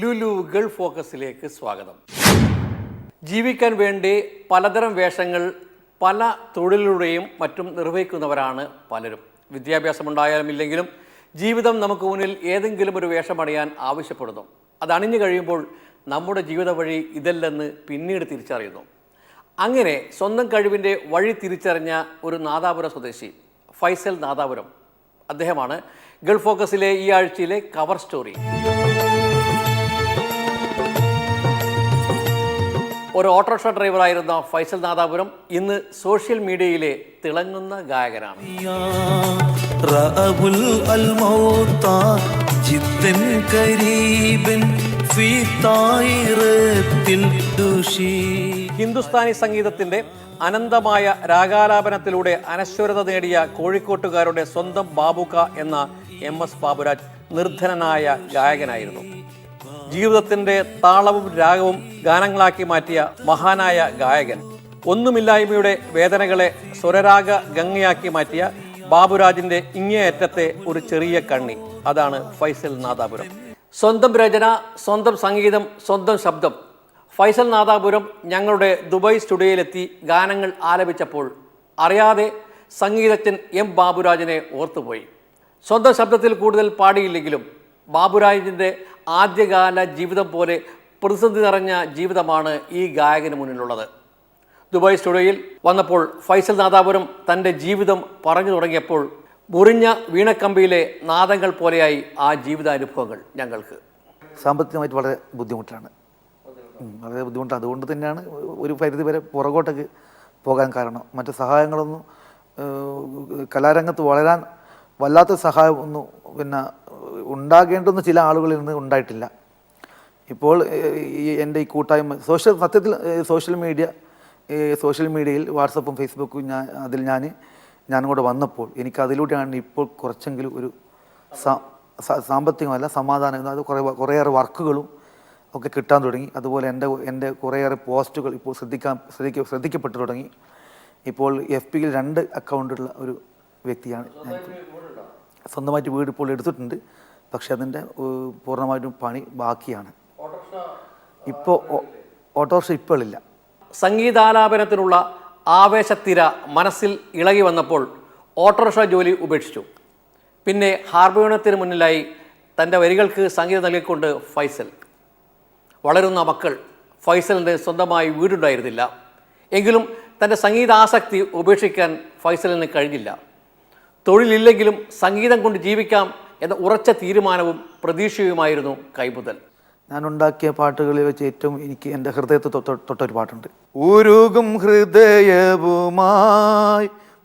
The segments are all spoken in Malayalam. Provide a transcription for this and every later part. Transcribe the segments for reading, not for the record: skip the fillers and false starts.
ലുലു ഗൾഫ് ഫോക്കസിലേക്ക് സ്വാഗതം. ജീവിക്കാൻ വേണ്ടി പലതരം വേഷങ്ങൾ പല തൊഴിലിലൂടെയും മറ്റും നിർവഹിക്കുന്നവരാണ് പലരും. വിദ്യാഭ്യാസമുണ്ടായാലും ഇല്ലെങ്കിലും ജീവിതം നമുക്ക് മുന്നിൽ ഏതെങ്കിലും ഒരു വേഷമണിയാൻ ആവശ്യപ്പെടുന്നു. അത് അണിഞ്ഞു കഴിയുമ്പോൾ നമ്മുടെ ജീവിത വഴി ഇതല്ലെന്ന് പിന്നീട് തിരിച്ചറിയുന്നു. അങ്ങനെ സ്വന്തം കഴിവിൻ്റെ വഴി തിരിച്ചറിഞ്ഞ ഒരു നാദാപുരം സ്വദേശി ഫൈസൽ നാദാപുരം. അദ്ദേഹമാണ് ഗൾഫ് ഫോക്കസിലെ ഈ ആഴ്ചയിലെ കവർ സ്റ്റോറി. ഒരു ഓട്ടോറിക്ഷ ഡ്രൈവറായിരുന്ന ഫൈസൽ നാദാപുരം ഇന്ന് സോഷ്യൽ മീഡിയയിലെ തിളങ്ങുന്ന ഗായകനാണ്. ഹിന്ദുസ്ഥാനി സംഗീതത്തിന്റെ അനന്തമായ രാഗാലാപനത്തിലൂടെ അനശ്വരത നേടിയ കോഴിക്കോട്ടുകാരുടെ സ്വന്തം ബാബുക്ക എന്ന MS ബാബുരാജ് നിർധനനായ ഗായകനായിരുന്നു. ജീവിതത്തിന്റെ താളവും രാഗവും ഗാനങ്ങളാക്കി മാറ്റിയ മഹാനായ ഗായകൻ. ഒന്നുമില്ലായ്മയുടെ വേദനകളെ സ്വരരാഗ ഗംഗയാക്കി മാറ്റിയ ബാബുരാജിന്റെ ഇങ്ങേയറ്റത്തെ ഒരു ചെറിയ കണ്ണി, അതാണ് ഫൈസൽ നാദാപുരം. സ്വന്തം രചന, സ്വന്തം സംഗീതം, സ്വന്തം ശബ്ദം. ഫൈസൽ നാദാപുരം ഞങ്ങളുടെ ദുബായ് സ്റ്റുഡിയോയിലെത്തി ഗാനങ്ങൾ ആലപിച്ചപ്പോൾ അറിയാതെ സംഗീതജ്ഞൻ M ബാബുരാജിനെ ഓർത്തുപോയി. സ്വന്തം ശബ്ദത്തിൽ കൂടുതൽ പാടിയില്ലെങ്കിലും ബാബുരാജിൻ്റെ ആദ്യകാല ജീവിതം പോലെ പ്രതിസന്ധി നിറഞ്ഞ ജീവിതമാണ് ഈ ഗായകന് മുന്നിലുള്ളത്. ദുബായ് സ്റ്റുഡിയോയിൽ വന്നപ്പോൾ ഫൈസൽ നാദാപുരം തൻ്റെ ജീവിതം പറഞ്ഞു തുടങ്ങിയപ്പോൾ മുറിഞ്ഞ വീണക്കമ്പിയിലെ നാദങ്ങൾ പോലെയായി ആ ജീവിതാനുഭവങ്ങൾ ഞങ്ങൾക്ക്. സാമ്പത്തികമായിട്ട് വളരെ ബുദ്ധിമുട്ടാണ്, വളരെ ബുദ്ധിമുട്ടാണ്. അതുകൊണ്ട് തന്നെയാണ് ഒരു പരിധി വരെ പുറകോട്ടേക്ക് പോകാൻ കാരണം. മറ്റ് സഹായങ്ങളൊന്നും കലാരംഗത്ത് വളരാൻ വല്ലാത്ത സഹായം ഒന്നും ഉണ്ടാകേണ്ടുന്ന ചില ആളുകളിൽ നിന്ന് ഉണ്ടായിട്ടില്ല. ഇപ്പോൾ എൻ്റെ ഈ കൂട്ടായ്മ സത്യത്തിൽ സോഷ്യൽ മീഡിയയിൽ വാട്സപ്പും ഫേസ്ബുക്കും ഞാനിങ്ങോട്ട് വന്നപ്പോൾ എനിക്ക് അതിലൂടെയാണ് ഇപ്പോൾ കുറച്ചെങ്കിലും ഒരു സാമ്പത്തികമല്ല സമാധാനം, അത് കുറേയേറെ വർക്കുകളും ഒക്കെ കിട്ടാൻ തുടങ്ങി. അതുപോലെ എൻ്റെ കുറേയേറെ പോസ്റ്റുകൾ ഇപ്പോൾ ശ്രദ്ധിക്കപ്പെട്ടു തുടങ്ങി. ഇപ്പോൾ FBയിൽ 2 അക്കൗണ്ടുള്ള ഒരു വ്യക്തിയാണ് ഞാൻ. സ്വന്തമായിട്ട് വീട് ഇപ്പോൾ എടുത്തിട്ടുണ്ട്, പക്ഷെ അതിൻ്റെ പൂർണ്ണമായിട്ടും പണി ബാക്കിയാണ്. ഇപ്പോൾ ഓട്ടോറിക്ഷ ഇപ്പോഴില്ല. സംഗീതാലാപനത്തിനുള്ള ആവേശത്തിര മനസ്സിൽ ഇളകി വന്നപ്പോൾ ഓട്ടോറിക്ഷ ജോലി ഉപേക്ഷിച്ചു. പിന്നെ ഹാർമോണിയത്തിന് മുന്നിലായി തൻ്റെ വരികൾക്ക് സംഗീതം നൽകിക്കൊണ്ട് ഫൈസൽ. വളരുന്ന മക്കൾ. ഫൈസലിൻ്റെ സ്വന്തമായി വീടുണ്ടായിരുന്നില്ല. എങ്കിലും തൻ്റെ സംഗീതാസക്തി ഉപേക്ഷിക്കാൻ ഫൈസലിന് കഴിഞ്ഞില്ല. തൊഴിലില്ലെങ്കിലും സംഗീതം കൊണ്ട് ജീവിക്കാം എന്ന ഉറച്ച തീരുമാനവും പ്രതീക്ഷയുമായിരുന്നു കൈമുതൽ. ഞാൻ ഉണ്ടാക്കിയ പാട്ടുകളിൽ വെച്ച് ഏറ്റവും എനിക്ക് എൻ്റെ ഹൃദയത്തിൽ തൊട്ടൊരു പാട്ടുണ്ട്. ഉരുകും ഹൃദയവുമായി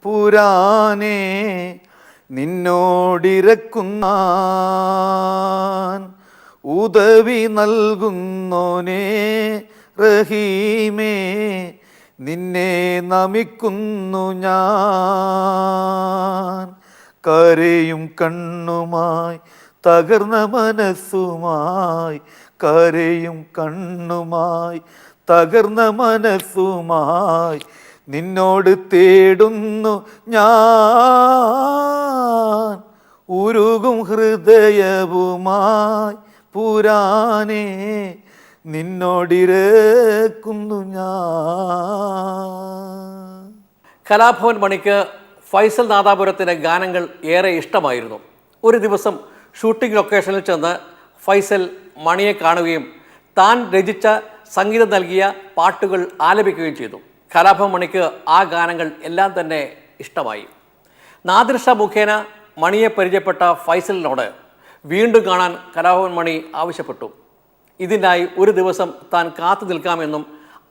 പുരാനേ നിന്നോടിരക്കുന്ന ഉദവി നൽകുന്നോനേ റഹീമേ നിന്നെ നമിക്കുന്നു ഞാൻ. കരയും കണ്ണുമായി തകർന്ന മനസ്സുമായി, കരയും കണ്ണുമായി തകർന്ന മനസ്സുമായി നിന്നോട് തേടുന്നു ഞാൻ. ഉരുകും ഹൃദയവുമായി പുരാനേ നിന്നോടിരക്കുന്നു ഞാൻ. കലാഭവൻ മണിക്ക് ഫൈസൽ നാദാപുരത്തിൻ്റെ ഗാനങ്ങൾ ഏറെ ഇഷ്ടമായിരുന്നു. ഒരു ദിവസം ഷൂട്ടിംഗ് ലൊക്കേഷനിൽ ചെന്ന് ഫൈസൽ മണിയെ കാണുകയും താൻ രചിച്ച സംഗീതം നൽകിയ പാട്ടുകൾ ആലപിക്കുകയും ചെയ്തു. കലാഭവൻ മണിക്ക് ആ ഗാനങ്ങൾ എല്ലാം തന്നെ ഇഷ്ടമായി. നാദിർ ഷാ മുഖേന മണിയെ പരിചയപ്പെട്ട ഫൈസലിനോട് വീണ്ടും കാണാൻ കലാഭവൻ മണി ആവശ്യപ്പെട്ടു. ഇതിനായി ഒരു ദിവസം താൻ കാത്തു നിൽക്കാമെന്നും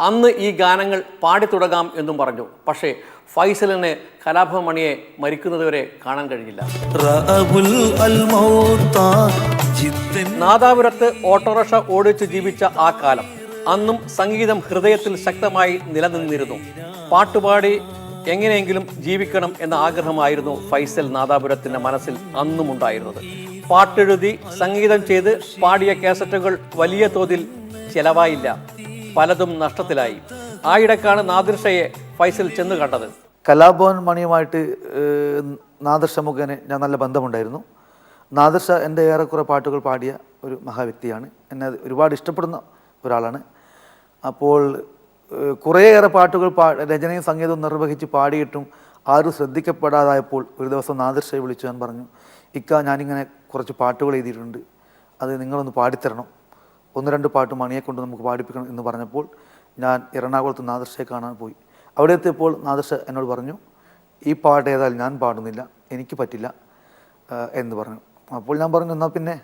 അന്ന് ഈ ഗാനങ്ങൾ പാടിത്തുടങ്ങാം എന്നും പറഞ്ഞു. പക്ഷേ ഫൈസലിന് കലാഭവൻ മണിയെ മരിക്കുന്നതുവരെ കാണാൻ കഴിഞ്ഞില്ല. നാദാപുരത്ത് ഓട്ടോറിക്ഷ ഓടിച്ച് ജീവിച്ച ആ കാലം, അന്നും സംഗീതം ഹൃദയത്തിൽ ശക്തമായി നിലനിന്നിരുന്നു. പാട്ടുപാടി എങ്ങനെയെങ്കിലും ജീവിക്കണം എന്ന ആഗ്രഹമായിരുന്നു ഫൈസൽ നാദാപുരത്തിൻ്റെ മനസ്സിൽ അന്നും ഉണ്ടായിരുന്നത്. പാട്ടെഴുതി സംഗീതം ചെയ്ത് പാടിയ കാസറ്റുകൾ വലിയ തോതിൽ ചെലവായില്ല, പലതും നഷ്ടത്തിലായി. ആയിടക്കാണ് നാദിർ ഷയെ ഫൈസൽ ചെന്ന് കണ്ടത്. കലാഭവൻ മണിയുമായിട്ട് നാദിർ ഷ മുഖേന ഞാൻ നല്ല ബന്ധമുണ്ടായിരുന്നു. നാദിർ ഷാ എൻ്റെ ഏറെക്കുറെ പാട്ടുകൾ പാടിയ ഒരു മഹാവ്യക്തിയാണ്. എന്നെ ഒരുപാട് ഇഷ്ടപ്പെടുന്ന ഒരാളാണ്. അപ്പോൾ കുറേയേറെ പാട്ടുകൾ രചനയും സംഗീതവും നിർവഹിച്ച് പാടിയിട്ടും ആരും ശ്രദ്ധിക്കപ്പെടാതായപ്പോൾ ഒരു ദിവസം നാദിർ ഷായെ വിളിച്ചു ഞാൻ പറഞ്ഞു, ഇക്ക ഞാനിങ്ങനെ കുറച്ച് പാട്ടുകൾ എഴുതിയിട്ടുണ്ട്, അത് നിങ്ങളൊന്ന് പാടിത്തരണം, 1-2 പാട്ട് മണിയെ കൊണ്ട് നമുക്ക് പാടിപ്പിക്കണം എന്ന് പറഞ്ഞപ്പോൾ ഞാൻ എറണാകുളത്ത് നാദിർ ഷായെ കാണാൻ പോയി. അവിടെ എത്തിയപ്പോൾ നാദിർ ഷാ എന്നോട് പറഞ്ഞു, ഈ പാട്ട് ഏതായാലും ഞാൻ പാടുന്നില്ല, എനിക്ക് പറ്റില്ല എന്ന് പറഞ്ഞു. അപ്പോൾ ഞാൻ പറഞ്ഞു, എന്നാൽ പിന്നെ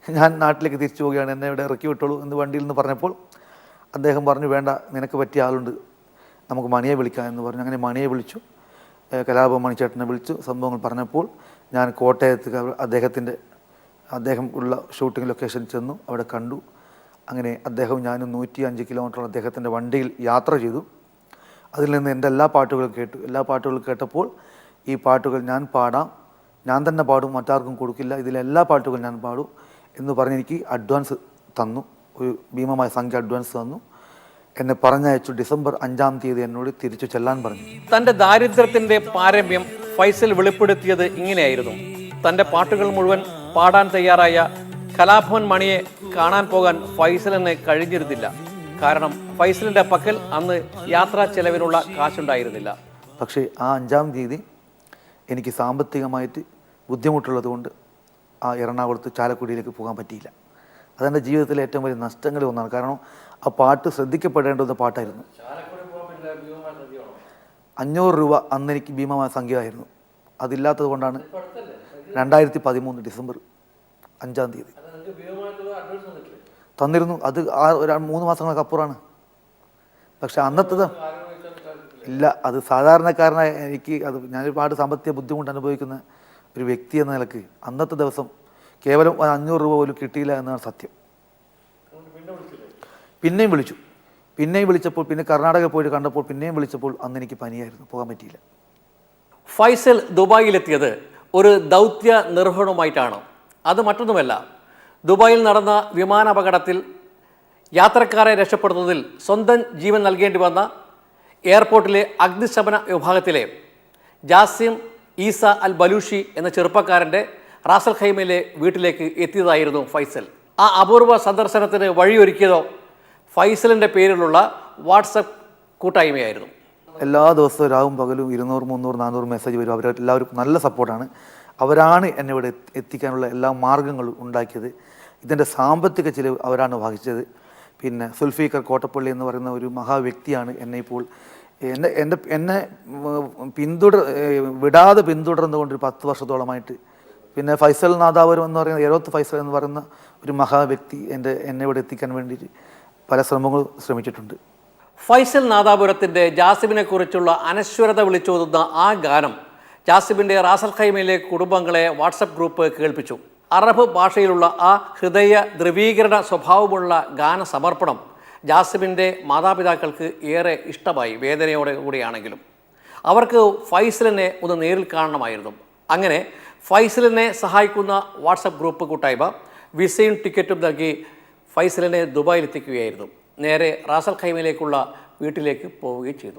ഞാൻ നാട്ടിലേക്ക് തിരിച്ചു പോവുകയാണ്, എന്നെ ഇവിടെ ഇറക്കി വിട്ടോളൂ എന്ന് വണ്ടിയിൽ നിന്ന് പറഞ്ഞപ്പോൾ അദ്ദേഹം പറഞ്ഞു, വേണ്ട, നിനക്ക് പറ്റിയ ആളുണ്ട്, നമുക്ക് മണിയെ വിളിക്കാം എന്ന് പറഞ്ഞു. അങ്ങനെ മണിയെ വിളിച്ചു, കലാഭവൻ മണിച്ചേട്ടനെ വിളിച്ചു. സംഭവങ്ങൾ പറഞ്ഞപ്പോൾ ഞാൻ കോട്ടയത്ത് അദ്ദേഹം ഉള്ള ഷൂട്ടിംഗ് ലൊക്കേഷൻ ചെന്നു, അവിടെ കണ്ടു. അങ്ങനെ അദ്ദേഹം ഞാനും 105 കിലോമീറ്റർ അദ്ദേഹത്തിൻ്റെ വണ്ടിയിൽ യാത്ര ചെയ്തു. അതിൽ നിന്ന് എൻ്റെ എല്ലാ പാട്ടുകളും കേട്ടു. എല്ലാ പാട്ടുകളും കേട്ടപ്പോൾ ഈ പാട്ടുകൾ ഞാൻ പാടാം, ഞാൻ തന്നെ പാടും, മറ്റാർക്കും കൊടുക്കില്ല, ഇതിലെല്ലാ പാട്ടുകളും ഞാൻ പാടും എന്ന് പറഞ്ഞ് എനിക്ക് അഡ്വാൻസ് തന്നു, ഒരു ഭീമമായ സംഖ്യ അഡ്വാൻസ് തന്നു. എന്നെ പറഞ്ഞയച്ചു. ഡിസംബർ 5-ാം തീയതി എന്നോട് തിരിച്ചു ചെല്ലാൻ പറഞ്ഞു. തൻ്റെ ദാരിദ്ര്യത്തിൻ്റെ പാരമ്യം ഫൈസൽ വെളിപ്പെടുത്തിയത് ഇങ്ങനെയായിരുന്നു. തൻ്റെ പാട്ടുകൾ മുഴുവൻ പാടാൻ തയ്യാറായ കലാഭവൻ മണിയെ കാണാൻ പോകാൻ ഫൈസലിന് കഴിഞ്ഞിരുന്നില്ല. കാരണം ഫൈസലിൻ്റെ പക്കൽ അന്ന് യാത്രാ ചെലവിനുള്ള കാശുണ്ടായിരുന്നില്ല. പക്ഷേ ആ 5-ാം തീയതി എനിക്ക് സാമ്പത്തികമായിട്ട് ബുദ്ധിമുട്ടുള്ളത് കൊണ്ട് ആ എറണാകുളത്ത് ചാലക്കുടിയിലേക്ക് പോകാൻ പറ്റിയില്ല. അതെൻ്റെ ജീവിതത്തിലെ ഏറ്റവും വലിയ നഷ്ടങ്ങളിൽ ഒന്നാണ്. കാരണം ആ പാട്ട് ശ്രദ്ധിക്കപ്പെടേണ്ടുന്ന പാട്ടായിരുന്നു. 500 രൂപ അന്ന് എനിക്ക് ഭീമമായ സംഖ്യയായിരുന്നു. അതില്ലാത്തത് കൊണ്ടാണ് 2013 ഡിസംബർ 5-ാം തീയതി തന്നിരുന്നു. അത് 3 മാസങ്ങൾക്ക് അപ്പുറമാണ്. പക്ഷെ അന്നത്തത് ഇല്ല, അത് സാധാരണക്കാരനായ എനിക്ക്, അത് ഞാനൊരുപാട് സാമ്പത്തിക ബുദ്ധിമുട്ട് അനുഭവിക്കുന്ന ഒരു വ്യക്തി എന്ന നിലക്ക് അന്നത്തെ ദിവസം കേവലം 500 രൂപ പോലും കിട്ടിയില്ല എന്നാണ് സത്യം. പിന്നെയും വിളിച്ചപ്പോൾ പിന്നെ കർണാടകയിൽ പോയിട്ട് കണ്ടപ്പോൾ പിന്നെയും വിളിച്ചപ്പോൾ അന്ന് എനിക്ക് പനിയായിരുന്നു, പോകാൻ പറ്റിയില്ല. ഫൈസൽ ദുബായിലെത്തിയത് ഒരു ദൗത്യ നിർവഹണവുമായിട്ടാണ്. അത് മറ്റൊന്നുമല്ല, ദുബായിൽ നടന്ന വിമാനാപകടത്തിൽ യാത്രക്കാരെ രക്ഷപ്പെടുന്നതിൽ സ്വന്തം ജീവൻ നൽകേണ്ടി വന്ന എയർപോർട്ടിലെ അഗ്നിശമന വിഭാഗത്തിലെ ജാസിം ഈസ അൽ ബലൂഷി എന്ന ചെറുപ്പക്കാരൻ്റെ റാസൽ ഖൈമയിലെ വീട്ടിലേക്ക് എത്തിയതായിരുന്നു ഫൈസൽ. ആ അപൂർവ സന്ദർശനത്തിന് വഴിയൊരുക്കിയതോ ഫൈസലിൻ്റെ പേരിലുള്ള വാട്സപ്പ് കൂട്ടായ്മയായിരുന്നു. എല്ലാ ദിവസവും രാവും പകലും 200, 300, 400 മെസ്സേജ് വരും. അവരെല്ലാവരും നല്ല സപ്പോർട്ടാണ്. അവരാണ് എന്നെ ഇവിടെ എത്തിക്കാനുള്ള എല്ലാ മാർഗങ്ങളും ഉണ്ടാക്കിയത്. ഇതിൻ്റെ സാമ്പത്തിക ചിലവ് അവരാണ് വഹിച്ചത്. പിന്നെ സുൽഫീഖർ കോട്ടപ്പള്ളി എന്ന് പറയുന്ന ഒരു മഹാവ്യക്തിയാണ് എന്നെ ഇപ്പോൾ എന്നെ വിടാതെ പിന്തുടർന്നുകൊണ്ട് 10 വർഷത്തോളമായിട്ട്. പിന്നെ ഫൈസൽ നാദാപുരം എന്ന് പറയുന്ന എരോത്ത് ഫൈസൽ എന്ന് പറയുന്ന ഒരു മഹാവ്യക്തി എന്നെ ഇവിടെ എത്തിക്കാൻ വേണ്ടിയിട്ട് പല ശ്രമങ്ങളും ശ്രമിച്ചിട്ടുണ്ട്. ഫൈസൽ നാദാപുരത്തിൻ്റെ ജാസിമിനെ കുറിച്ചുള്ള അനശ്വരത വിളിച്ചോതുന്ന ആ ഗാനം ജാസിമിൻ്റെ റാസൽ ഖൈമയിലെ കുടുംബങ്ങളെ വാട്സപ്പ് ഗ്രൂപ്പ് കേൾപ്പിച്ചു. അറബ് ഭാഷയിലുള്ള ആ ഹൃദയ ധ്രുവീകരണ സ്വഭാവമുള്ള ഗാന സമർപ്പണം ജാസിമിൻ്റെ മാതാപിതാക്കൾക്ക് ഏറെ ഇഷ്ടമായി. വേദനയോടെ കൂടിയാണെങ്കിലും അവർക്ക് ഫൈസലിനെ ഒന്ന് നേരിൽ കാണണമായിരുന്നു. അങ്ങനെ ഫൈസലിനെ സഹായിക്കുന്ന വാട്സപ്പ് ഗ്രൂപ്പ് കൂട്ടായ്മ വിസയും ടിക്കറ്റും നൽകി ഫൈസലിനെ ദുബായിലെത്തിക്കുകയായിരുന്നു. നേരെ റാസൽ ഖൈമയിലേക്കുള്ള വീട്ടിലേക്ക് പോവുകയും ചെയ്തു.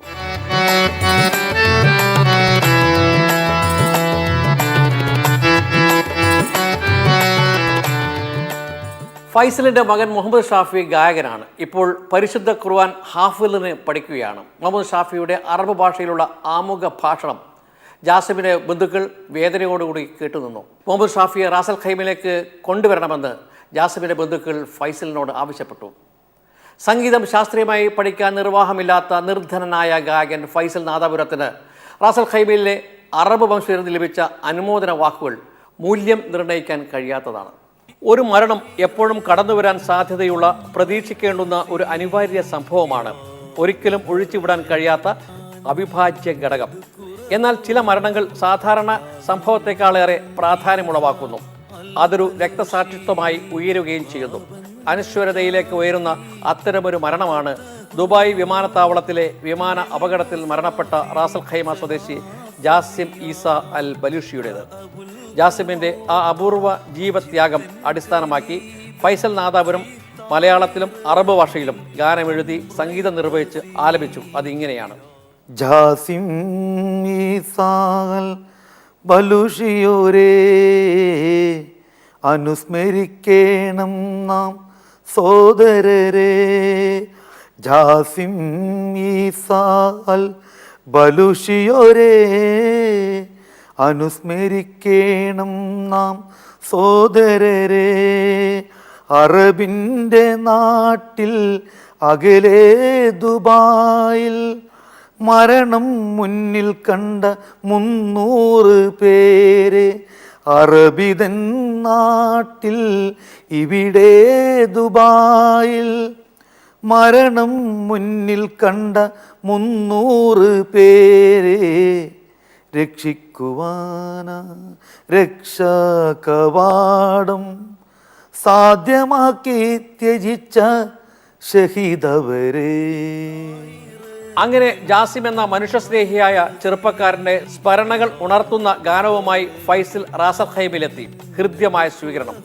ഫൈസലിൻ്റെ മകൻ മുഹമ്മദ് ഷാഫി ഗായകനാണ്. ഇപ്പോൾ പരിശുദ്ധ ഖുർആൻ ഹാഫിളിന് പഠിക്കുകയാണ്. മുഹമ്മദ് ഷാഫിയുടെ അറബ് ഭാഷയിലുള്ള ആമുഖ ഭാഷണം ജാസിമിൻ്റെ ബന്ധുക്കൾ വേദനയോടുകൂടി കേട്ടുനിന്നു. മുഹമ്മദ് ഷാഫിയെ റാസൽ ഖൈമയിലേക്ക് കൊണ്ടുവരണമെന്ന് ജാസിമിൻ്റെ ബന്ധുക്കൾ ഫൈസലിനോട് ആവശ്യപ്പെട്ടു. സംഗീതം ശാസ്ത്രീയമായി പഠിക്കാൻ നിർവാഹമില്ലാത്ത നിർധനനായ ഗായകൻ ഫൈസൽ നാദാപുരത്തിന് റാസൽ ഖൈമയിലെ അറബ് വംശജരിൽ ലഭിച്ച അനുമോദന വാക്കുകൾ മൂല്യം നിർണ്ണയിക്കാൻ കഴിയാത്തതാണ്. ഒരു മരണം എപ്പോഴും കടന്നുവരാൻ സാധ്യതയുള്ള, പ്രതീക്ഷിക്കേണ്ടുന്ന ഒരു അനിവാര്യ സംഭവമാണ്. ഒരിക്കലും ഒഴിച്ചുവിടാൻ കഴിയാത്ത അവിഭാജ്യ ഘടകം. എന്നാൽ ചില മരണങ്ങൾ സാധാരണ സംഭവത്തെക്കാളേറെ പ്രാധാന്യമുളവാക്കുന്നു. അതൊരു രക്തസാക്ഷിത്വമായി ഉയരുകയും ചെയ്യുന്നു. അനശ്വരതയിലേക്ക് ഉയരുന്ന അത്തരമൊരു മരണമാണ് ദുബായ് വിമാനത്താവളത്തിലെ വിമാന അപകടത്തിൽ മരണപ്പെട്ട റാസൽ ഖൈമ സ്വദേശി ജാസിം ഈസ അൽ ബലൂഷിയുടേത്. ജാസിമിൻ്റെ ആ അപൂർവ ജീവത്യാഗം അടിസ്ഥാനമാക്കി ഫൈസൽ നാദാപുരം മലയാളത്തിലും അറബ് ഭാഷയിലും ഗാനമെഴുതി സംഗീതം നിർവഹിച്ച് ആലപിച്ചു. അതിങ്ങനെയാണ്: ജാസിം ഈസ അൽ ബലൂഷിയോരേ അനുസ്മരിക്കേണം നാം സോദരരെ. ജാസിം ഈസാൽ ബലുഷിയോരേ, അനുസ്മരിക്കേണം നാം സോദരരെ. അറബിൻ്റെ നാട്ടിൽ അകലെ ദുബായിൽ മരണം മുന്നിൽ കണ്ട 300 പേരെ. അറബിതൻ നാട്ടിൽ ഇവിടെ ദുബായിൽ മരണം മുന്നിൽ കണ്ട 300 പേരെ. രക്ഷിക്കുവാനാ രക്ഷാകവാടം സാധ്യമാക്കി ത്യജിച്ച ഷഹീദവരെ. അങ്ങനെ ജാസിം എന്ന മനുഷ്യസ്നേഹിയായ ചെറുപ്പക്കാരന്റെ സ്മരണകൾ ഉണർത്തുന്ന ഗാനവുമായി ഫൈസൽ റാസൽ ഖൈമിലെത്തി. ഹൃദ്യമായ സ്വീകരണം.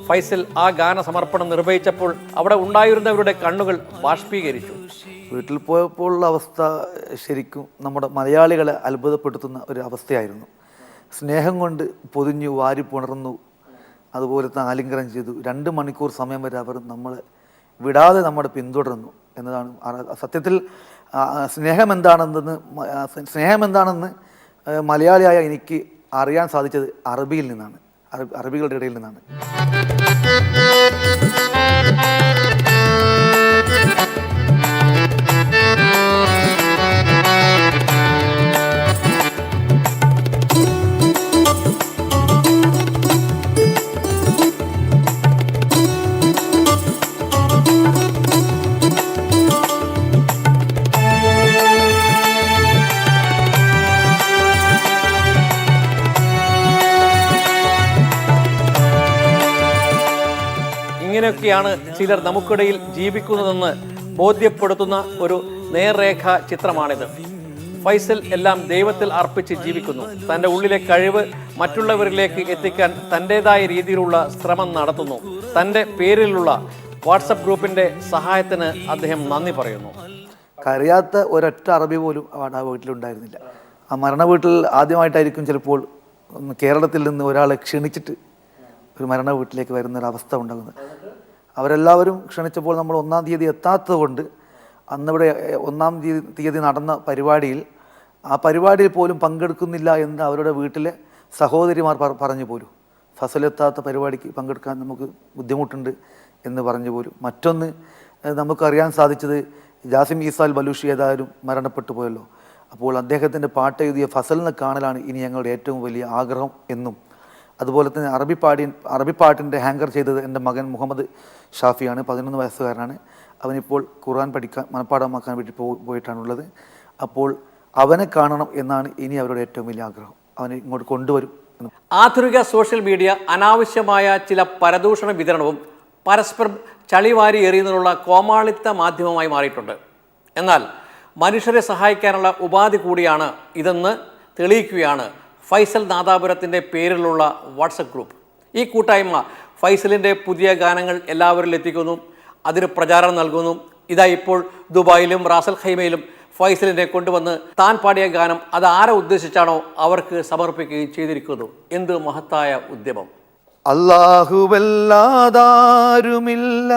ഫൈസൽ ആ ഗാന സമർപ്പണം നിർവഹിച്ചപ്പോൾ അവിടെ ഉണ്ടായിരുന്നവരുടെ കണ്ണുകൾ ബാഷ്പീകരിച്ചു. വീട്ടിൽ പോയപ്പോഴുള്ള അവസ്ഥ ശരിക്കും നമ്മുടെ മലയാളികളെ അത്ഭുതപ്പെടുത്തുന്ന ഒരു അവസ്ഥയായിരുന്നു. സ്നേഹം കൊണ്ട് പൊതിഞ്ഞു, വാരി പുണർന്നു, അതുപോലെ തന്നെ ആലിംഗനം ചെയ്തു. 2 മണിക്കൂർ സമയം വരെ അവർ നമ്മളെ വിടാതെ നമ്മുടെ പിന്തുടർന്നു എന്നതാണ് സത്യത്തിൽ സ്നേഹം എന്താണെന്ന് മലയാളിയായ എനിക്ക് അറിയാൻ സാധിച്ചത് അറബിയിൽ നിന്നാണ്, അറബികളുടെ ഇടയിൽ നിന്നാണ്. ഇങ്ങനെയൊക്കെയാണ് ചിലർ നമുക്കിടയിൽ ജീവിക്കുന്നതെന്ന് ബോധ്യപ്പെടുത്തുന്ന ഒരു നേർരേഖ ചിത്രമാണിത്. ഫൈസൽ എല്ലാം ദൈവത്തിൽ അർപ്പിച്ച് ജീവിക്കുന്നു. തൻ്റെ ഉള്ളിലെ കഴിവ് മറ്റുള്ളവരിലേക്ക് എത്തിക്കാൻ തൻ്റെതായ രീതിയിലുള്ള ശ്രമം നടത്തുന്നു. തൻ്റെ പേരിലുള്ള വാട്സപ്പ് ഗ്രൂപ്പിൻ്റെ സഹായത്തിന് അദ്ദേഹം നന്ദി പറയുന്നു. കരയാത്ത ഒരൊറ്റ അറബി പോലും ആ വീട്ടിലുണ്ടായിരുന്നില്ല. ആ മരണ വീട്ടിൽ ആദ്യമായിട്ടായിരിക്കും ചിലപ്പോൾ കേരളത്തിൽ നിന്ന് ഒരാളെ ക്ഷണിച്ചിട്ട് ഒരു മരണ വീട്ടിലേക്ക് വരുന്നൊരവസ്ഥ ഉണ്ടാകുന്നത്. അവരെല്ലാവരും ക്ഷണിച്ചപ്പോൾ നമ്മൾ 1-ാം തീയതി എത്താത്തത് കൊണ്ട് അന്നിവിടെ 1-ാം തീയതി നടന്ന പരിപാടിയിൽ ആ പരിപാടിയിൽ പോലും പങ്കെടുക്കുന്നില്ല എന്ന് അവരുടെ വീട്ടിലെ സഹോദരിമാർ പറഞ്ഞു പോലും. ഫസലെത്താത്ത പരിപാടിക്ക് പങ്കെടുക്കാൻ നമുക്ക് ബുദ്ധിമുട്ടുണ്ട് എന്ന് പറഞ്ഞു പോലും. മറ്റൊന്ന് നമുക്കറിയാൻ സാധിച്ചത് ജാസിം ഈസാൽ ബലൂഷി ഏതായാലും മരണപ്പെട്ടു പോയല്ലോ. അപ്പോൾ അദ്ദേഹത്തിൻ്റെ പാട്ട് എഴുതിയ ഫസലിനെ കാണലാണ് ഇനി ഞങ്ങളുടെ ഏറ്റവും വലിയ ആഗ്രഹം എന്നും. അതുപോലെ തന്നെ അറബി പാട്ടിൻ്റെ ഹാങ്കർ ചെയ്തത് എൻ്റെ മകൻ മുഹമ്മദ് ഷാഫിയാണ്. 11 വയസ്സുകാരനാണ്. അവനിപ്പോൾ ഖുർആൻ പഠിക്കാൻ മനപ്പാടമാക്കാൻ വേണ്ടി പോയിട്ടാണുള്ളത്. അപ്പോൾ അവനെ കാണണം എന്നാണ് ഇനി അവരുടെ ഏറ്റവും വലിയ ആഗ്രഹം. അവനെ ഇങ്ങോട്ട് കൊണ്ടുവരും. ആധുനിക സോഷ്യൽ മീഡിയ അനാവശ്യമായ ചില പരദൂഷണ വിതരണവും പരസ്പരം ചളിവാരി എറിയുന്നതിനുള്ള കോമാളിത്ത മാധ്യമമായി മാറിയിട്ടുണ്ട്. എന്നാൽ മനുഷ്യരെ സഹായിക്കാനുള്ള ഉപാധി കൂടിയാണ് ഇതെന്ന് തെളിയിക്കുകയാണ് ഫൈസൽ നാദാപുരത്തിൻ്റെ പേരിലുള്ള വാട്സപ്പ് ഗ്രൂപ്പ്. ഈ കൂട്ടായ്മ ഫൈസലിൻ്റെ പുതിയ ഗാനങ്ങൾ എല്ലാവരിലും എത്തിക്കുന്നു, അതിന് പ്രചാരണം നൽകുന്നു. ഇതാ ഇപ്പോൾ ദുബായിലും റാസൽ ഖൈമയിലും ഫൈസലിനെ കൊണ്ടുവന്ന് താൻ പാടിയ ഗാനം അത് ആരെ ഉദ്ദേശിച്ചാണോ അവർക്ക് സമർപ്പിക്കുകയും ചെയ്തിരിക്കുന്നു. എന്ത് മഹത്തായ ഉദ്യമം! അല്ലാഹുവല്ലാതാരുമില്ല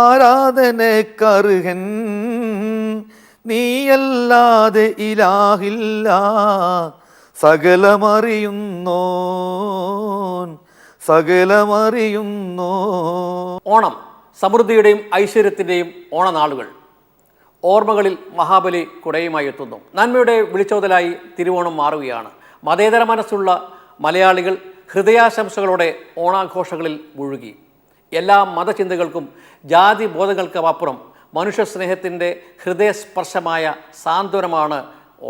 ആരാധനക്കർഹൻ, നീയല്ലാതെ ഇലാഹില്ല സകലമറിയുന്നോ. ഓണം സമൃദ്ധിയുടെയും ഐശ്വര്യത്തിൻ്റെയും ഓണനാളുകൾ. ഓർമ്മകളിൽ മഹാബലി കുടയുമായി എത്തുന്നു. നന്മയുടെ വിളിച്ചോതലായി തിരുവോണം മാറുകയാണ്. മതേതര മനസ്സുള്ള മലയാളികൾ ഹൃദയാശംസകളോടെ ഓണാഘോഷങ്ങളിൽ മുഴുകി. എല്ലാ മതചിന്തകൾക്കും ജാതി ബോധങ്ങൾക്കും അപ്പുറം മനുഷ്യസ്നേഹത്തിൻ്റെ ഹൃദയസ്പർശമായ സാന്ത്വനമാണ്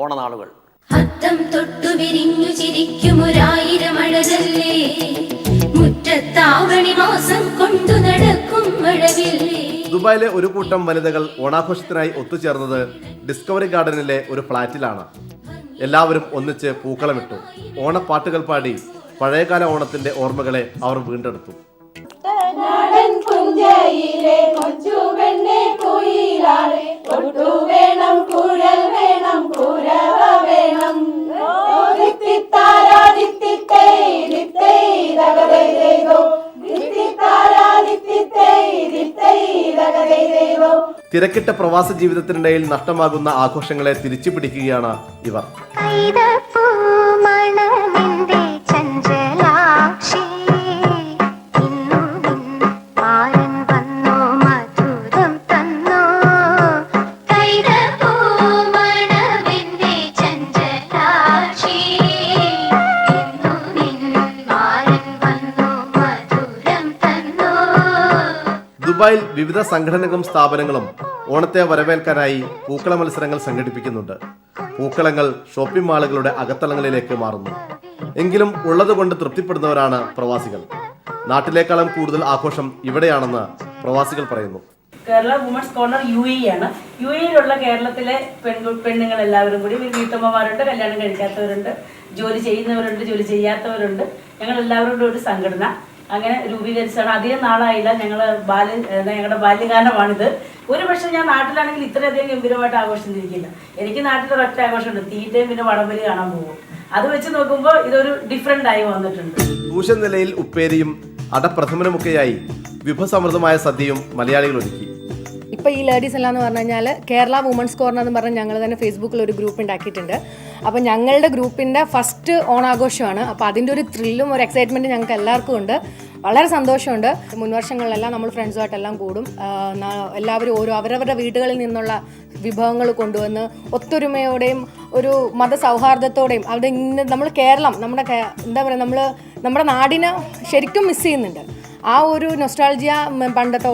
ഓണനാളുകൾ. അത്തം തൊട്ടു വിരിഞ്ഞു ചിരിക്കുമൊരായിരം അഴകല്ലേ, മുറ്റത്താവണി മാസം കൊണ്ടു നടക്കും മഴവില്ലേ. ദുബായിലെ ഒരു കൂട്ടം വനിതകൾ ഓണാഘോഷത്തിനായി ഒത്തുചേർന്നത് ഡിസ്കവറി ഗാർഡനിലെ ഒരു ഫ്ളാറ്റിലാണ്. എല്ലാവരും ഒന്നിച്ച് പൂക്കളമിട്ടു. ഓണപ്പാട്ടുകൾ പാടി പഴയകാല ഓണത്തിന്റെ ഓർമ്മകളെ അവർ വീണ്ടെടുത്തു. തിരക്കിട്ട പ്രവാസ ജീവിതത്തിനിടയിൽ നഷ്ടമാകുന്ന ആഘോഷങ്ങളെ തിരിച്ചു പിടിക്കുകയാണ് ഇവർ. ദുബായിൽ വിവിധ സംഘടനകളും സ്ഥാപനങ്ങളും ഓണത്തെ വരവേൽക്കാനായി പൂക്കള മത്സരങ്ങൾ സംഘടിപ്പിക്കുന്നുണ്ട്. പൂക്കളങ്ങൾ ഷോപ്പിംഗ് മാളുകളുടെ അകത്തളങ്ങളിലേക്ക് മാറുന്നു. എങ്കിലും ഉള്ളതുകൊണ്ട് തൃപ്തിപ്പെടുന്നവരാണ് പ്രവാസികൾ. നാട്ടിലേക്കാളും കൂടുതൽ ആഘോഷം ഇവിടെയാണെന്ന് പ്രവാസികൾ പറയുന്നു. കേരള വുമൻസ് കോർണർ UAE ആണ്. UAEയിലുള്ള കേരളത്തിലെ പെണ്ണുങ്ങൾ എല്ലാവരും കൂടി വീട്ടമ്മമാരുണ്ട്, കല്യാണം കഴിക്കാത്തവരുണ്ട്, ജോലി ചെയ്യുന്നവരുണ്ട്, ജോലി ചെയ്യാത്തവരുണ്ട്. ഞങ്ങൾ എല്ലാവരും കൂടി ഒരു സംഘടന അങ്ങനെ രൂപീകരിച്ചാണ്. അധികം നാളായില്ല. ഞങ്ങളുടെ ബാല്യകാലമാണിത്. ഒരു പക്ഷേ ഞാൻ നാട്ടിലാണെങ്കിൽ ഇത്രയധികം ഗംഭീരമായിട്ട് ആഘോഷിച്ചിരിക്കില്ല. എനിക്ക് നാട്ടിൽ ഒരൊറ്റ ആഘോഷമുണ്ട്, തീറ്റയും പിന്നെ വടംവലി കാണാൻ പോകും. അത് വെച്ച് നോക്കുമ്പോൾ ഇതൊരു ഡിഫറെൻ്റ് ആയി വന്നിട്ടുണ്ട്. ട്യൂഷൻ നിലയിൽ ഉപ്പേരിയും അടപ്രഥമനുമൊക്കെയായി വിഭവസമൃദ്ധമായ സദ്യയും മലയാളികൾ ഒരുക്കി. ഇപ്പോൾ ഈ ലേഡീസ് എല്ലാം എന്ന് പറഞ്ഞു കഴിഞ്ഞാൽ കേരള വുമൻസ് കോർണർ എന്ന് പറഞ്ഞാൽ ഞങ്ങൾ തന്നെ ഫേസ്ബുക്കിൽ ഒരു ഗ്രൂപ്പ് ഉണ്ടാക്കിയിട്ടുണ്ട്. അപ്പോൾ ഞങ്ങളുടെ ഗ്രൂപ്പിൻ്റെ ഫസ്റ്റ് ഓണാഘോഷമാണ്. അപ്പോൾ അതിൻ്റെ ഒരു ത്രില്ലും ഒരു എക്സൈറ്റ്മെൻറ്റും ഞങ്ങൾക്ക് എല്ലാവർക്കും ഉണ്ട്. വളരെ സന്തോഷമുണ്ട്. മുൻവർഷങ്ങളിലെല്ലാം നമ്മൾ ഫ്രണ്ട്സുമായിട്ടെല്ലാം കൂടും. എല്ലാവരും അവരവരുടെ വീടുകളിൽ നിന്നുള്ള വിഭവങ്ങൾ കൊണ്ടുവന്ന് ഒത്തൊരുമയോടെയും ഒരു മതസൗഹാർദ്ദത്തോടെയും അവിടെ നമ്മൾ കേരളം എന്താ പറയുക, നമ്മുടെ നാടിനെ ശരിക്കും മിസ് ചെയ്യുന്നുണ്ട്. ആ ഒരു നൊസ്റ്റാൾജിയ, പണ്ടത്തെ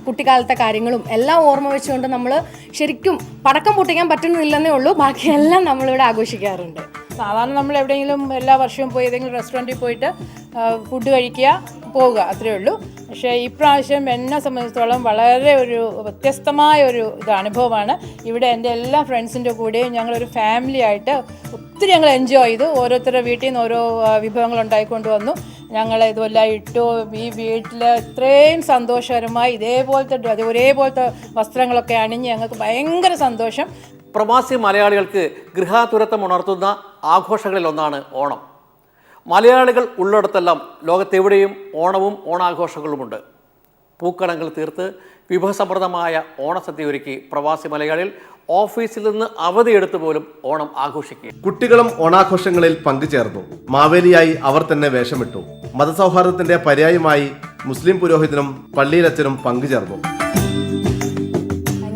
കുട്ടിക്കാലത്തെ കാര്യങ്ങളും എല്ലാം ഓർമ്മ വെച്ചുകൊണ്ട് നമ്മൾ ശരിക്കും പടക്കം പൊട്ടിക്കാൻ പറ്റുന്നില്ലെന്നേ ഉള്ളൂ, ബാക്കിയെല്ലാം നമ്മളിവിടെ ആഘോഷിക്കാറുണ്ട്. സാധാരണ നമ്മൾ എവിടെയെങ്കിലും എല്ലാ വർഷവും പോയി ഏതെങ്കിലും റെസ്റ്റോറൻറ്റിൽ പോയിട്ട് ഫുഡ് കഴിക്കുക, പോവുക, അത്രയേ ഉള്ളൂ. പക്ഷേ ഇപ്രാവശ്യം എന്നെ സംബന്ധിച്ചിടത്തോളം വളരെ ഒരു വ്യത്യസ്തമായ ഒരു അനുഭവമാണ്. ഇവിടെ എൻ്റെ എല്ലാ ഫ്രണ്ട്സിൻ്റെ കൂടെയും ഞങ്ങളൊരു ഫാമിലി ആയിട്ട് ഒത്തിരി ഞങ്ങൾ എൻജോയ് ചെയ്തു. ഓരോരുത്തരുടെ വീട്ടിൽ നിന്ന് ഓരോ വിഭവങ്ങൾ ഉണ്ടായിക്കൊണ്ട് വന്നു. ഞങ്ങൾ ഇതുമെല്ലാം ഇട്ടു. ഈ വീട്ടിൽ ഇത്രയും സന്തോഷകരമായി ഒരേപോലത്തെ വസ്ത്രങ്ങളൊക്കെ അണിഞ്ഞ് ഞങ്ങൾക്ക് ഭയങ്കര സന്തോഷം. പ്രവാസി മലയാളികൾക്ക് ഗൃഹാതുരത്വം ഉണർത്തുന്ന ആഘോഷങ്ങളിലൊന്നാണ് ഓണം. മലയാളികൾ ഉള്ളിടത്തെല്ലാം ലോകത്തെവിടെയും ഓണവും ഓണാഘോഷങ്ങളുമുണ്ട്. പൂക്കളങ്ങൾ തീർത്ത് വിഭവസമൃദ്ധമായ ഓണസദ്യ ഒരുക്കി പ്രവാസി മലയാളികൾ ഓഫീസിൽ നിന്ന് അവധിയെടുത്ത് പോലും ഓണം ആഘോഷിക്കുക. കുട്ടികളും ഓണാഘോഷങ്ങളിൽ പങ്കുചേർന്നു. മാവേലിയായി അവർ തന്നെ വേഷമിട്ടു. മതസൗഹാർദ്ദത്തിന്റെ പര്യായമായി മുസ്ലിം പുരോഹിതനും പള്ളിയിലച്ഛനും പങ്കുചേർന്നു.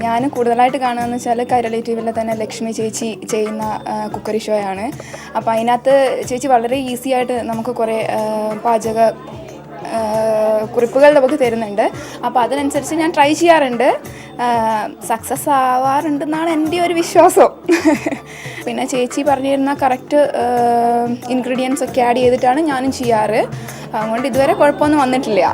ഞാൻ കൂടുതലായിട്ട് കാണുകയെന്ന് വെച്ചാൽ കൈരളി TVയിലെ തന്നെ ലക്ഷ്മി ചേച്ചി ചെയ്യുന്ന കുക്കറി ഷോയാണ്. അപ്പോൾ അതിനകത്ത് ചേച്ചി വളരെ ഈസി ആയിട്ട് നമുക്ക് കുറേ പാചക കുറിപ്പുകൾ നമുക്ക് തരുന്നുണ്ട്. അപ്പോൾ അതിനനുസരിച്ച് ഞാൻ ട്രൈ ചെയ്യാറുണ്ട്. സക്സസ് ആവാറുണ്ടെന്നാണ് എൻ്റെ ഒരു വിശ്വാസം. പിന്നെ ചേച്ചി പറഞ്ഞിരുന്ന കറക്റ്റ് ഇൻഗ്രീഡിയൻസ് ഒക്കെ ആഡ് ചെയ്തിട്ടാണ് ഞാനും ചെയ്യാറ്. അതുകൊണ്ട് ഇതുവരെ കുഴപ്പമൊന്നും വന്നിട്ടില്ല.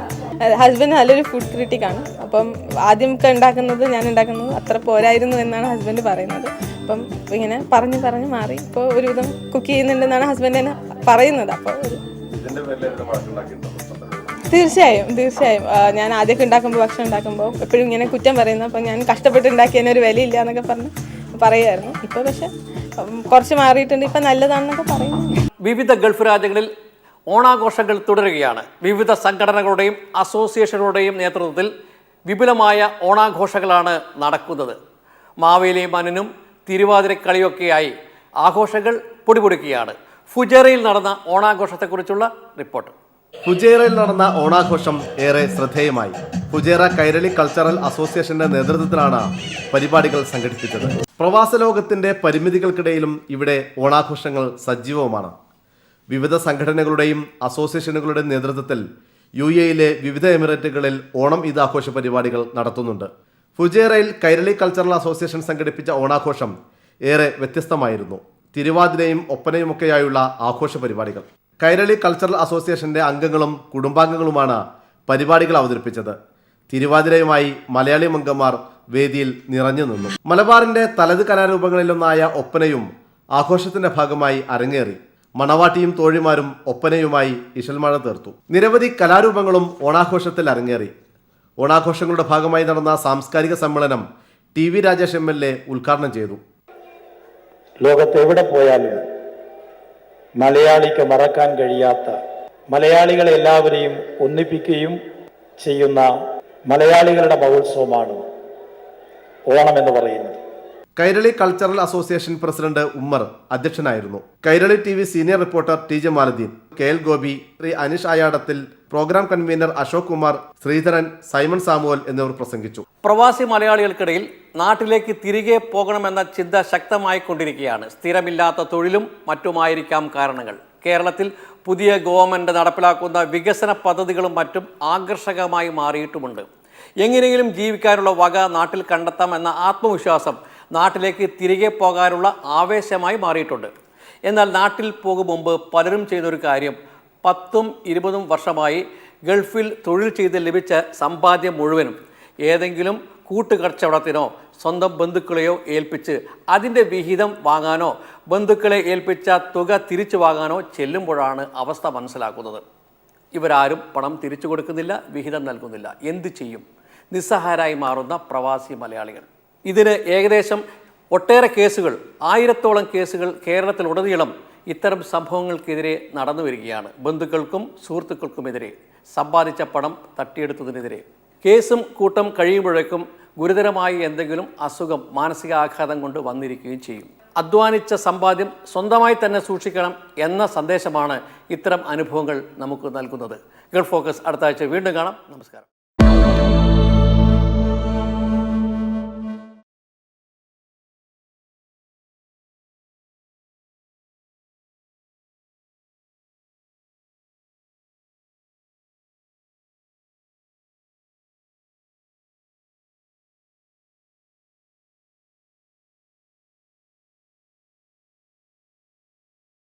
ഹസ്ബൻഡ് നല്ലൊരു ഫുഡ് ക്രിറ്റിക്കാണ്. അപ്പം ആദ്യമൊക്കെ ഞാൻ ഉണ്ടാക്കുന്നത് അത്ര പോരായിരുന്നു എന്നാണ് ഹസ്ബൻഡ് പറയുന്നത്. അപ്പം ഇങ്ങനെ പറഞ്ഞു മാറി ഇപ്പോൾ ഒരുവിധം കുക്ക് ചെയ്യുന്നുണ്ടെന്നാണ് ഹസ്ബൻഡ് തന്നെ പറയുന്നത്. അപ്പോൾ തീർച്ചയായും ഞാൻ ആദ്യമൊക്കെ ഉണ്ടാക്കുമ്പോൾ ഭക്ഷണം ഉണ്ടാക്കുമ്പോൾ എപ്പോഴും ഇങ്ങനെ കുറ്റം പറയുന്നു. അപ്പം ഞാൻ കഷ്ടപ്പെട്ട് ഉണ്ടാക്കിയതിനൊരു വിലയില്ല എന്നൊക്കെ പറയുമായിരുന്നു. ഇപ്പോൾ പക്ഷെ കുറച്ച് മാറിയിട്ടുണ്ട്. ഇപ്പം നല്ലതാണെന്നൊക്കെ പറയുന്നു. വിവിധ ഗൾഫ് രാജ്യങ്ങളിൽ ഓണാഘോഷങ്ങൾ തുടരുകയാണ്. വിവിധ സംഘടനകളുടെയും അസോസിയേഷനുകളുടെയും നേതൃത്വത്തിൽ വിപുലമായ ഓണാഘോഷങ്ങളാണ് നടക്കുന്നത്. മാവേലിയും മന്നനും തിരുവാതിരക്കളിയൊക്കെയായി ആഘോഷങ്ങൾ പൊടിപൊടിക്കുകയാണ്. ഫുജേറയിൽ നടന്ന ഓണാഘോഷത്തെക്കുറിച്ചുള്ള റിപ്പോർട്ട്. ഫുജേറയിൽ നടന്ന ഓണാഘോഷം ഏറെ ശ്രദ്ധേയമായി. ഫുജേറ കൈരളി കൾച്ചറൽ അസോസിയേഷന്റെ നേതൃത്വത്തിലാണ് പരിപാടികൾ സംഘടിപ്പിച്ചത്. പ്രവാസ ലോകത്തിന്റെ പരിമിതികൾക്കിടയിലും ഇവിടെ ഓണാഘോഷങ്ങൾ സജീവമാണ്. വിവിധ സംഘടനകളുടെയും അസോസിയേഷനുകളുടെയും നേതൃത്വത്തിൽ UAEയിലെ വിവിധ എമിറേറ്റുകളിൽ ഓണം ഈദ് ആഘോഷ പരിപാടികൾ നടത്തുന്നുണ്ട്. ഫുജേറയിൽ കൈരളി കൾച്ചറൽ അസോസിയേഷൻ സംഘടിപ്പിച്ച ഓണാഘോഷം ഏറെ വ്യത്യസ്തമായിരുന്നു. തിരുവാതിരയും ഒപ്പനയുമൊക്കെയായുള്ള ആഘോഷ പരിപാടികൾ. കൈരളി കൾച്ചറൽ അസോസിയേഷന്റെ അംഗങ്ങളും കുടുംബാംഗങ്ങളുമാണ് പരിപാടികൾ അവതരിപ്പിച്ചത്. തിരുവാതിരയുമായി മലയാളി അംഗന്മാർ വേദിയിൽ നിറഞ്ഞു നിന്നു. മലബാറിന്റെ തനത് കലാരൂപങ്ങളിലൊന്നായ ഒപ്പനയും ആഘോഷത്തിന്റെ ഭാഗമായി അരങ്ങേറി. മണവാട്ടിയും തോഴിമാരും ഒപ്പനയുമായി ഇശൽമഴ തീർത്തു. നിരവധി കലാരൂപങ്ങളും ഓണാഘോഷത്തിൽ അരങ്ങേറി. ഓണാഘോഷങ്ങളുടെ ഭാഗമായി നടന്ന സാംസ്കാരിക സമ്മേളനം TV രാജേഷ് MLA ഉദ്ഘാടനം ചെയ്തു. ലോകത്തെവിടെ പോയാലും മലയാളിക്ക് മറക്കാൻ കഴിയാത്ത, മലയാളികളെ എല്ലാവരെയും ഒന്നിപ്പിക്കുകയും ചെയ്യുന്ന മലയാളികളുടെ മഹോത്സവമാണ് ഓണം എന്ന് പറയുന്നത്. Kairali cultural association president Ummer അധ്യക്ഷനായിരുന്നു. Kairali TV senior reporter TJ Maladheen, KL Gopi, Shri Aneesh ആയാടത്തിൽ, program convener Ashok Kumar, Sreedharan, Simon Samuel എന്നിവർ പ്രസംഗിച്ചു. പ്രവാസി മലയാളികൾക്കിടയിൽ നാട്ടിലേക്ക് തിരികെ പോകണമെന്ന ചിന്ത ശക്തമായിക്കൊണ്ടിരിക്കുകയാണ്. സ്ഥിരമില്ലാത്ത തൊഴിലും മറ്റുമായിരിക്കാം കാരണങ്ങൾ. കേരളത്തിൽ പുതിയ ഗവൺമെൻറ് നടപ്പിലാക്കുന്ന വികസന പദ്ധതികളും മറ്റും ആകർഷകമായി മാറിയിട്ടുമുണ്ട്. എങ്ങനെയെങ്കിലും ജീവിക്കാനുള്ള വക നാട്ടിൽ കണ്ടെത്താം എന്ന ആത്മവിശ്വാസം നാട്ടിലേക്ക് തിരികെ പോകാനുള്ള ആവേശമായി മാറിയിട്ടുണ്ട്. എന്നാൽ നാട്ടിൽ പോകും മുമ്പ് പലരും ചെയ്യുന്നൊരു കാര്യം 10-20 വർഷമായി ഗൾഫിൽ തൊഴിൽ ചെയ്ത് ലഭിച്ച സമ്പാദ്യം മുഴുവനും ഏതെങ്കിലും കൂട്ടുകച്ചവടത്തിനോ സ്വന്തം ബന്ധുക്കളെയോ ഏൽപ്പിച്ച് അതിൻ്റെ വിഹിതം വാങ്ങാനോ ബന്ധുക്കളെ ഏൽപ്പിച്ച തുക തിരിച്ചു വാങ്ങാനോ ചെല്ലുമ്പോഴാണ് അവസ്ഥ മനസ്സിലാക്കുന്നത്. ഇവരാരും പണം തിരിച്ചു കൊടുക്കുന്നില്ല, വിഹിതം നൽകുന്നില്ല. എന്തു ചെയ്യും? നിസ്സഹായരായി മാറുന്ന പ്രവാസി മലയാളികൾ. ഇതിന് ഏകദേശം ഒട്ടേറെ കേസുകൾ, 1000-ഓളം കേസുകൾ കേരളത്തിലുടനീളം ഇത്തരം സംഭവങ്ങൾക്കെതിരെ നടന്നു വരികയാണ്. ബന്ധുക്കൾക്കും സുഹൃത്തുക്കൾക്കുമെതിരെ, സമ്പാദിച്ച പണം തട്ടിയെടുത്തതിനെതിരെ. കേസും കൂട്ടം കഴിയുമ്പോഴേക്കും ഗുരുതരമായി എന്തെങ്കിലും അസുഖം, മാനസികാഘാതം കൊണ്ട് വന്നിരിക്കുകയും ചെയ്യും. അധ്വാനിച്ച സമ്പാദ്യം സ്വന്തമായി തന്നെ സൂക്ഷിക്കണം എന്ന സന്ദേശമാണ് ഇത്തരം അനുഭവങ്ങൾ നമുക്ക് നൽകുന്നത്. ഗൾഫ് ഫോക്കസ് അടുത്ത ആഴ്ച വീണ്ടും കാണാം. നമസ്കാരം.